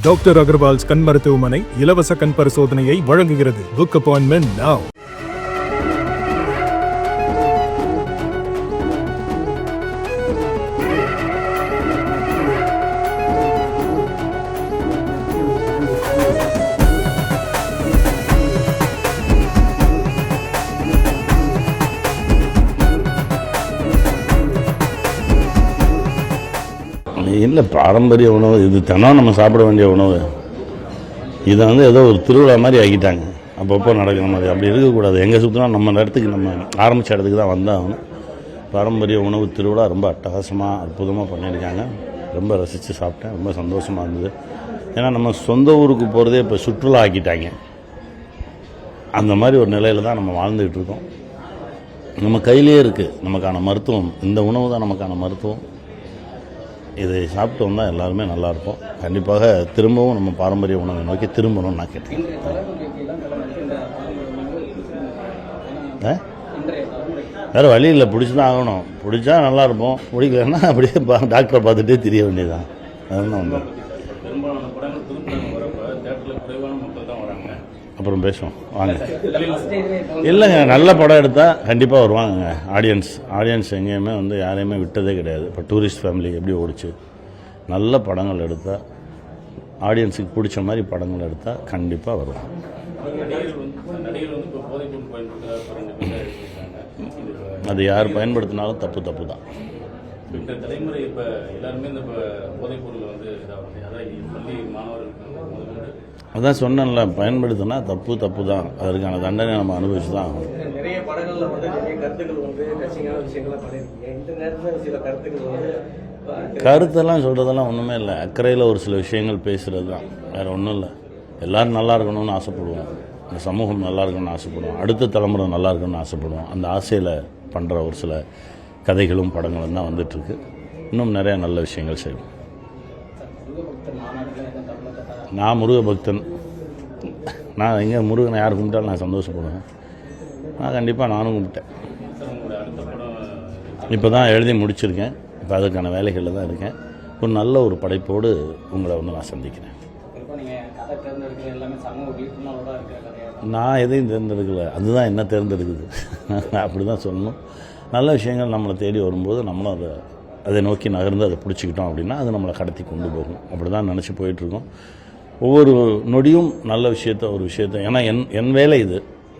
Doctor Agarwal's கண் மருத்துவமனை இலவச கண் பரிசோதனையை வழங்குகிறது. Book appointment now. இல்லை, பாரம்பரிய உணவு இது தினம் நம்ம சாப்பிட வேண்டிய உணவு. இதை ஏதோ ஒரு திருவிழா மாதிரி ஆக்கிட்டாங்க, அப்பப்போ நடக்கிற மாதிரி. அப்படி இருக்கக்கூடாது. எங்கே சுற்றினா நம்ம இடத்துக்கு, நம்ம ஆரம்பித்த இடத்துக்கு தான் வந்தாகணும். பாரம்பரிய உணவு திருவிழா ரொம்ப அட்டகாசமாக அற்புதமாக பண்ணியிருக்காங்க. ரொம்ப ரசித்து சாப்பிட்டேன். ரொம்ப சந்தோஷமாக இருந்தது. ஏன்னா நம்ம சொந்த ஊருக்கு போகிறதே இப்போ சுற்றுலா ஆக்கிட்டாங்க. அந்த மாதிரி ஒரு நிலையில் தான் நம்ம வாழ்ந்துக்கிட்டு இருக்கோம். நம்ம கையிலே இருக்குது நமக்கான மருத்துவம். இந்த உணவு தான் நமக்கான மருத்துவம். இதை சாப்பிட்டு வந்தால் எல்லாருமே நல்லாயிருக்கும். கண்டிப்பாக திரும்பவும் நம்ம பாரம்பரிய உணவை நோக்கி திரும்பணும்னு நான் கேட்டேன். வேறு வழி இல்லை, பிடிச்சி தான் ஆகணும். பிடிச்சா நல்லாயிருப்போம், பிடிக்கலன்னா அப்படியே டாக்டரை பார்த்துட்டே தெரிய வேண்டியதுதான். அதுதான் வந்து அப்புறம் பேசுவோம் வாங்க. இல்லைங்க, நல்ல படம் எடுத்தால் கண்டிப்பாக வருவாங்கங்க ஆடியன்ஸ் எங்கேயுமே யாரையுமே விட்டதே கிடையாது. இப்போ டூரிஸ்ட் ஃபேமிலி எப்படி ஓடிச்சு, நல்ல படங்கள் எடுத்தால், ஆடியன்ஸுக்கு பிடிச்ச மாதிரி படங்கள் எடுத்தால் கண்டிப்பாக வருவாங்க. அது யார் பயன்படுத்தினாலும் தப்பு தான். இந்த தலைமுறை இப்போ எல்லாருமே இந்த போதைப் பொருள் பள்ளி மாணவர்களுக்கு அதான் சொன்னேன்ல, பயன்படுத்தினா தப்பு தான். அதற்கான தண்டனை நம்ம அனுபவிச்சு தான் ஆகணும். நிறைய படங்கள்ல நிறைய கருத்துக்கள் கட்சியான விஷயங்கள்லாம் பண்ணியிருக்கீங்க. இந்த நேரத்தில் சில கருத்துக்கள் கருத்தெல்லாம் சொல்கிறதெல்லாம் ஒன்றுமே இல்லை. அக்கறையில் ஒரு சில விஷயங்கள் பேசுகிறது தான், வேறு ஒன்றும் இல்லை. எல்லோரும் நல்லா இருக்கணும்னு ஆசைப்படுவோம். இந்த சமூகம் நல்லா இருக்கணும்னு ஆசைப்படுவோம். அடுத்த தலைமுறை நல்லா இருக்கணும்னு ஆசைப்படுவோம். அந்த ஆசையில் பண்ணுற ஒரு சில கதைகளும் படங்களும் தான் வந்துட்டுருக்கு. இன்னும் நிறையா நல்ல விஷயங்கள் செய்வோம். நான் முருக பக்தன். நான் எங்கே முருகனை யார் கும்பிட்டாலும் நான் சந்தோஷப்படுவேன். நான் கண்டிப்பாக நானும் கும்பிட்டேன். இப்போ தான் எழுதி முடிச்சிருக்கேன். இப்போ அதுக்கான வேலைகளில் தான் இருக்கேன். ஒரு நல்ல ஒரு படைப்போடு உங்களை நான் சந்திக்கிறேன். நான் எதையும் தேர்ந்தெடுக்கலை, அதுதான் என்ன தேர்ந்தெடுக்குது. அப்படி தான் சொல்லணும். நல்ல விஷயங்கள் நம்மளை தேடி வரும்போது நம்மளும் அதை நோக்கி நகர்ந்து அதை பிடிச்சிக்கிட்டோம் அப்படின்னா அது நம்மளை கடத்தி கொண்டு போகும். அப்படி தான் நினச்சி போயிட்டுருக்கோம். ஒவ்வொரு நொடியும் நல்ல ஒரு விஷயத்தை ஏன்னா என் வேலை இது.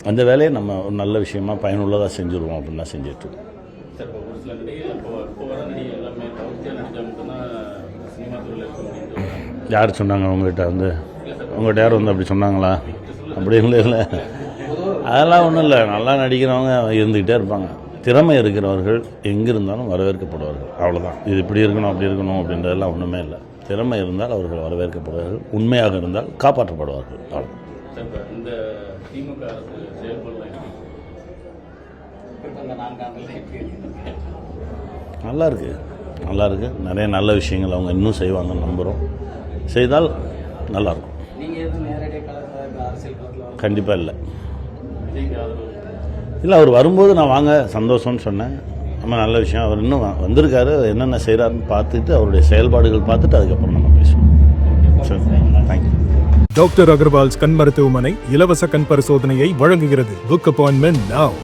அந்த வேலையை நம்ம ஒரு நல்ல விஷயமா பயனுள்ளதாக செஞ்சுருவோம் அப்படின்னு தான் செஞ்சிட்ருக்கோம். யார் சொன்னாங்க உங்கள்கிட்ட யார் அப்படி சொன்னாங்களா? அப்படி இல்லை. அதெல்லாம் ஒன்றும் இல்லை. நல்லா நடிக்கிறவங்க இருந்துக்கிட்டே இருப்பாங்க. திறமை இருக்கிறவர்கள் எங்கே இருந்தாலும் வரவேற்கப்படுவார்கள். அவ்வளோதான். இது இப்படி இருக்கணும் அப்படி இருக்கணும் அப்படின்றதெல்லாம் ஒன்றுமே இல்லை. திறமை இருந்தால் அவர்கள் வரவேற்கப்படுவார்கள். உண்மையாக இருந்தால் காப்பாற்றப்படுவார்கள். அவ்வளோ. நல்லா இருக்கு. நிறைய நல்ல விஷயங்கள் அவங்க இன்னும் செய்வாங்கன்னு நம்புகிறோம். செய்தால் நல்லாயிருக்கும். கண்டிப்பாக இல்லை, அவர் வரும்போது நான் வாங்க சந்தோஷம்னு சொன்னேன். ரொம்ப நல்ல விஷயம். அவர் இன்னும் வந்திருக்காரு, என்னென்ன செய்கிறாருன்னு பார்த்துட்டு அவருடைய செயல்பாடுகள் பார்த்துட்டு அதுக்கப்புறம் நம்ம பேசுவோம். சரி, தேங்க்யூ. டாக்டர் அகர்வால்ஸ் கண் மருத்துவமனை இலவச கண் பரிசோதனையை வழங்குகிறது. Book appointment now.